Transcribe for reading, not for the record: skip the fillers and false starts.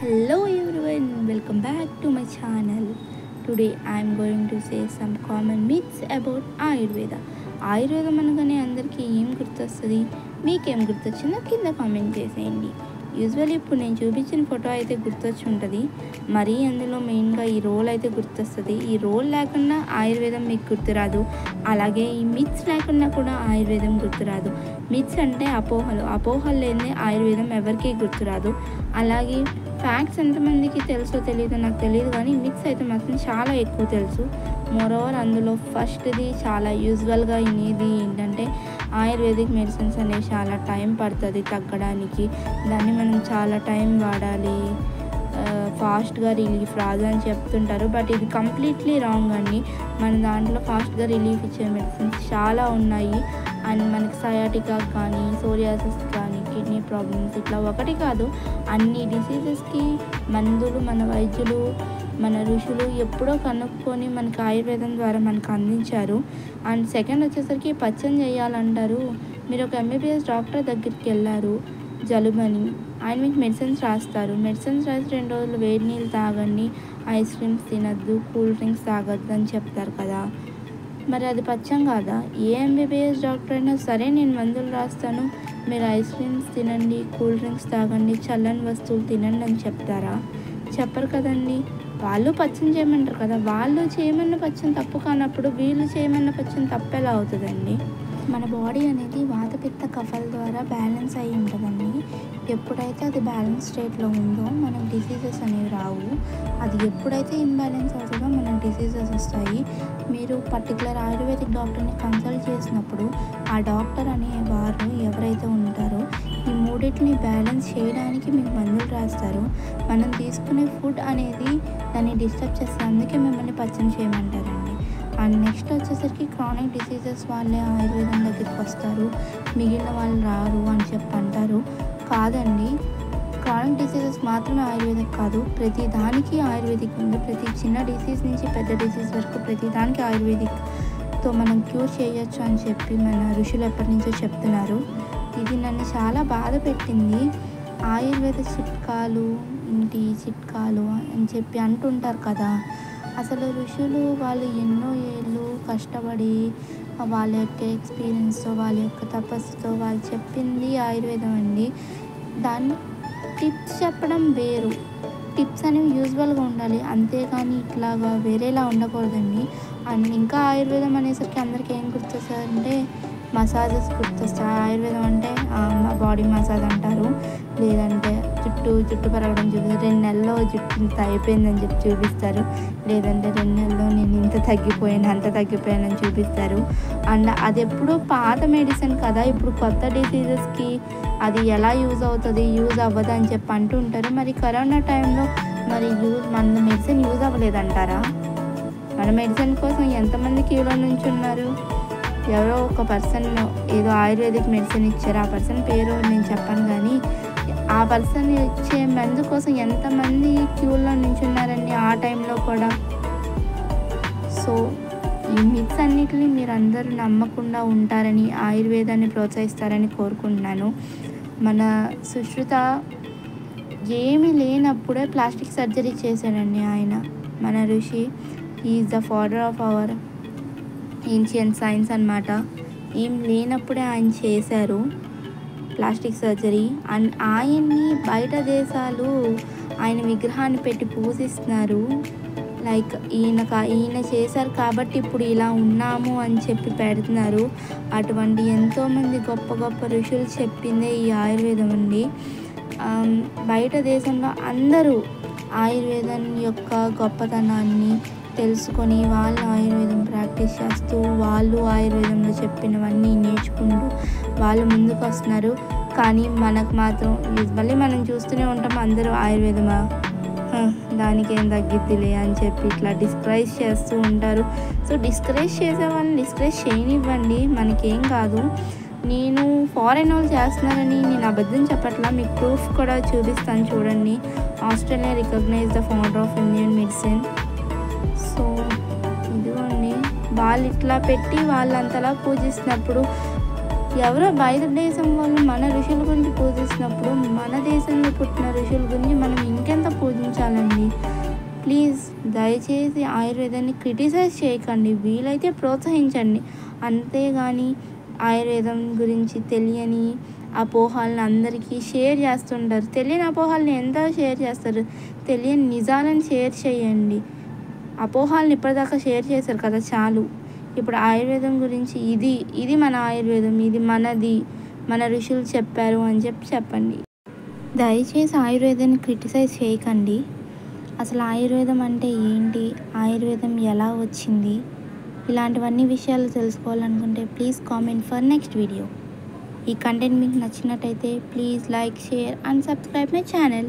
Hello everyone, welcome back to my channel. Today I am going to say some common myths about Ayurveda. ఆయుర్వేదం అనగానే అందరికీ ఏం గుర్తొస్తుంది, మీకేం గుర్తొచ్చిందో కింద కామెంట్ చేసేయండి. యూజువల్లీ ఇప్పుడు నేను చూపించిన ఫోటో అయితే గుర్తొచ్చి ఉంటుంది, మరీ అందులో మెయిన్గా ఈ రోల్ అయితే గుర్తొస్తుంది. ఈ రోల్ లేకుండా ఆయుర్వేదం మీకు గుర్తురాదు, అలాగే ఈ మిత్స్ లేకుండా కూడా ఆయుర్వేదం గుర్తురాదు. మిత్స్ అంటే అపోహలు లేనిదే ఆయుర్వేదం ఎవరికీ గుర్తురాదు. అలాగే ఫ్యాక్ట్స్ ఎంతమందికి తెలుసో తెలియదో నాకు తెలియదు, కానీ మిత్స్ అయితే మాత్రం చాలా ఎక్కువ తెలుసు. మోరోవర్ అందులో ఫస్ట్ది చాలా యూజువల్గా వినేది ఏంటంటే ఆయుర్వేదిక్ మెడిసిన్స్ అనేవి చాలా టైం పడుతుంది తగ్గడానికి, దాన్ని మనం చాలా టైం వాడాలి, ఫాస్ట్గా రిలీఫ్ రాదు అని చెప్తుంటారు. బట్ ఇది కంప్లీట్లీ రాంగ్ అండి. మన దాంట్లో ఫాస్ట్గా రిలీఫ్ ఇచ్చే మెడిసిన్స్ చాలా ఉన్నాయి. అండ్ మనకి సయాటికా కానీ, సోరియాసిస్ కానీ, కిడ్నీ ప్రాబ్లమ్స్, ఇట్లా ఒకటి కాదు అన్ని డిసీజెస్కి మందులు మన వైద్యులు, మన ఋషులు ఎప్పుడో కనుక్కొని మనకి ఆయుర్వేదం ద్వారా మనకు అందించారు. అండ్ సెకండ్ వచ్చేసరికి పచ్చని చేయాలంటారు. మీరు ఒక ఎంబీబీఎస్ డాక్టర్ దగ్గరికి వెళ్ళారు జలుబని, ఆయన మీకు మెడిసిన్స్ రాస్తారు. మెడిసిన్స్ రాసి 2 రోజులు వేడి నీళ్ళు తాగండి, ఐస్ క్రీమ్స్ తినద్దు, కూల్ డ్రింక్స్ తాగద్దు అని చెప్తారు కదా. మరి అది పచ్చం కాదా? ఏ ఎంబీబీఎస్ డాక్టర్ అయినా సరే నేను మందులు రాస్తాను, మీరు ఐస్ క్రీమ్స్ తినండి, కూల్ డ్రింక్స్ తాగండి, చల్లని వస్తువులు తినండి అని చెప్తారా? చెప్పరు కదండి. వాళ్ళు పచ్చని చేయమంటారు కదా. వాళ్ళు చేయమన్న పచ్చని తప్పు కానప్పుడు వీళ్ళు చేయమన్న పచ్చని తప్పు ఎలా అవుతుందండి? మన బాడీ అనేది వాత పిత్త కఫాల ద్వారా బ్యాలెన్స్ అయి ఉంటుందండి. ఎప్పుడైతే అది బ్యాలెన్స్ స్టేట్లో ఉందో మనకు డిసీజెస్ అనేవి రావు. అది ఎప్పుడైతే ఇన్బ్యాలెన్స్ అవుతుందో మనకు డిసీజెస్ వస్తాయి. మీరు పర్టికులర్ ఆయుర్వేదిక్ డాక్టర్ని కన్సల్ట్ చేసినప్పుడు ఆ డాక్టర్ అనేవారు ఎవరైతే ఉంటారో ఈ మూడింటిని బ్యాలెన్స్ చేయడానికి మీకు మందులు రాస్తారు. మనం తీసుకునే ఫుడ్ అనేది దాన్ని డిస్టర్బ్ చేస్తే అందుకే మిమ్మల్ని పచ్చని చేయమంటారండి. అండ్ నెక్స్ట్ వచ్చేసరికి క్రానిక్ డిసీజెస్ వాళ్ళే ఆయుర్వేదం దగ్గరికి వస్తారు, మిగిలిన వాళ్ళు రారు అని చెప్పి అంటారు. కాదండి, క్రానిక్ డిసీజెస్ మాత్రమే ఆయుర్వేదిక్ కాదు, ప్రతి దానికి ఆయుర్వేదిక్ ఉంది. ప్రతి చిన్న డిసీజ్ నుంచి పెద్ద డిసీజ్ వరకు ప్రతి దానికి ఆయుర్వేదిక్తో మనం క్యూర్ చేయొచ్చు అని చెప్పి మన ఋషులు ఎప్పటి నుంచో చెప్తున్నారు. ఇది నన్ను చాలా బాధ పెట్టింది. ఆయుర్వేద చిట్కాలు అని చెప్పి అంటుంటారు కదా. అసలు ఋషులు వాళ్ళు ఎన్నో ఏళ్ళు కష్టపడి వాళ్ళ యొక్క ఎక్స్పీరియన్స్తో, వాళ్ళ యొక్క తపస్సుతో వాళ్ళు చెప్పింది ఆయుర్వేదం అండి. దాన్ని టిప్స్ చెప్పడం వేరు, టిప్స్ అనేవి యూజువల్గా ఉండాలి, అంతేగాని ఇట్లాగా వేరేలా ఉండకూడదండి. అండ్ ఇంకా ఆయుర్వేదం అనేసరికి అందరికీ ఏం గుర్తొస్తారంటే మసాజెస్ గుర్తొస్తాయి. ఆయుర్వేదం అంటే బాడీ మసాజ్ అంటారు, లేదంటే జుట్టు పెరగడం చూపిస్తారు. 2 నెలల్లో జుట్టు ఇంత అయిపోయిందని చెప్పి చూపిస్తారు, లేదంటే 2 నెలల్లో నేను ఇంత తగ్గిపోయానని చూపిస్తారు. అండ్ అది ఎప్పుడు పాత మెడిసిన్ కదా, ఇప్పుడు కొత్త డిసీజెస్కి అది ఎలా యూజ్ అవుతుంది, యూజ్ అవ్వదు అని చెప్పి అంటుంటారు. మరి కరోనా టైంలో మరి మన మెడిసిన్ యూజ్ అవ్వలేదంటారా? మన మెడిసిన్ కోసం ఎంతమంది క్యూలో నుంచి ఉన్నారు? ఎవరో ఒక పర్సన్ ఏదో ఆయుర్వేదిక్ మెడిసిన్ ఇచ్చారు, ఆ పర్సన్ పేరు నేను చెప్పను, కానీ ఆ పర్సన్ ఇచ్చే మందు కోసం ఎంతమంది క్యూలో నించున్నారండి ఆ టైంలో కూడా. సో ఈ మిత్స్ అన్నిటిని మీరు అందరూ నమ్మకుండా ఉంటారని, ఆయుర్వేదాన్ని ప్రోత్సహిస్తారని కోరుకుంటున్నాను. మన సుశ్రుత ఏమీ లేనప్పుడే ప్లాస్టిక్ సర్జరీ చేశాడండి ఆయన, మన ఋషి. Is the father of our ancient science అన్నమాట. ఏం లేనప్పుడే ఆయన చేశారు ప్లాస్టిక్ సర్జరీ. అండ్ ఆయన్ని బయట దేశాలు ఆయన విగ్రహాన్ని పెట్టి పూజిస్తున్నారు. లైక్ ఈయన చేశారు కాబట్టి ఇప్పుడు ఇలా ఉన్నాము అని చెప్పి పెడుతున్నారు. అటువంటి ఎంతోమంది గొప్ప గొప్ప ఋషులు చెప్పిందే ఈ ఆయుర్వేదం అండి. బయట దేశంలో అందరూ ఆయుర్వేదం యొక్క గొప్పతనాన్ని తెలుసుకొని వాళ్ళు ఆయుర్వేదం ప్రాక్టీస్ చేస్తూ, వాళ్ళు ఆయుర్వేదంలో చెప్పినవన్నీ నేర్చుకుంటూ వాళ్ళు ముందుకు వస్తున్నారు. కానీ మనకు మాత్రం యూజువల్లీ మనం చూస్తూనే ఉంటాం, అందరూ ఆయుర్వేదమా, దానికి ఏం తగ్గిద్దిలే అని చెప్పి ఇట్లా డిస్కరేజ్ చేస్తూ ఉంటారు. సో డిస్కరేజ్ చేసే వాళ్ళని డిస్కరేజ్ చేయనివ్వండి, మనకేం కాదు. నేను ఫారెన్ వాళ్ళు చేస్తున్నారని నేను అబద్ధం చెప్పట్లా, మీకు ప్రూఫ్ కూడా చూపిస్తాను చూడండి. Australia recognize the founder of Indian medicine. So ఇదిగోండి, వాళ్ళు ఇట్లా పెట్టి వాళ్ళంతలా పూజిస్తున్నప్పుడు ఎవరో బయట దేశం వాళ్ళు మన ఋషుల గురించి పూజిస్తున్నప్పుడు మన దేశంలో పుట్టిన ఋషుల గురించి మనం ఇంకెంత చేయకండి. ప్లీజ్ దయచేసి ఆయుర్వేదాన్ని క్రిటిసైజ్ చేయకండి, వీలైతే ప్రోత్సహించండి. అంతేగాని ఆయుర్వేదం గురించి తెలియని అపోహలను అందరికీ షేర్ చేస్తుంటారు. తెలియని అపోహల్ని ఎంత షేర్ చేస్తారు, తెలియని నిజాలను షేర్ చేయండి. అపోహల్ని ఇప్పటిదాకా షేర్ చేశారు కదా, చాలు. ఇప్పుడు ఆయుర్వేదం గురించి ఇది మన ఆయుర్వేదం, ఇది మనది, మన ఋషులు చెప్పారు అని చెప్పండి. దయచేసి ఆయుర్వేదాన్ని క్రిటిసైజ్ చేయకండి. అసలు ఆయుర్వేదం అంటే ఏంటి, ఆయుర్వేదం ఎలా వచ్చింది, ఇలాంటివన్నీ విషయాలు తెలుసుకోవాలనుకుంటే please comment for next video. ఈ కంటెంట్ మీకు నచ్చినట్టయితే please like, share and subscribe my channel.